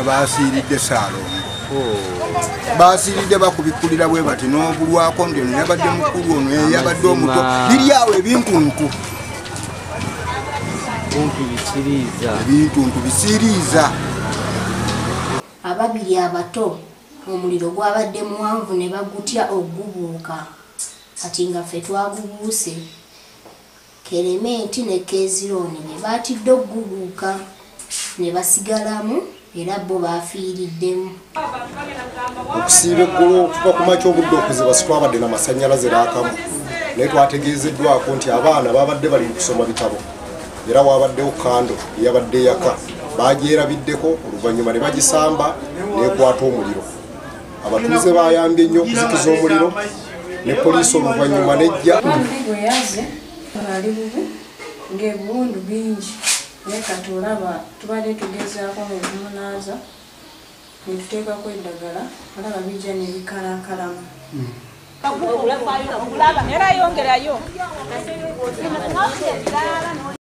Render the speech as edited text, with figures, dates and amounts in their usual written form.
abasiiridde Saalongo basiiridde bakubikulira bwe bati n'obulwako nti ono yabadde mukulu ono yabadde omuto biri awo ebintuntu ebintuntu bisiiriiza ababiri abato omuliro gwabadde muwanvu ne bagutya ogubuuka kati nga ffe twagubuuse Kerementi ne Kezironi ne batidde ogubuuka ne basigalamu era bo bafiiriddemu. Okusiiba eggulu okuva ku makya obudde okuziba sitwabadde n'amasannyalaze n'akamu naye twategeezeddwako nti abaana babadde bali mu kusoma bitabo era wabaddewo kando eyabadde eyaka bagyerabiddeko oluvannyuma ne bagisamba n'ekwata omuliro. Abatuuze bayambye nnyo okuzikiza omuliro ne poliisi oluvannyuma nejja ali bubi ng'ebiwundu bingi naye kati olaba tubadde tugezaako ng'ebimunaaza ne tuteekako eddagala olaba bijja ne bikalakalamu. Era yongerayo.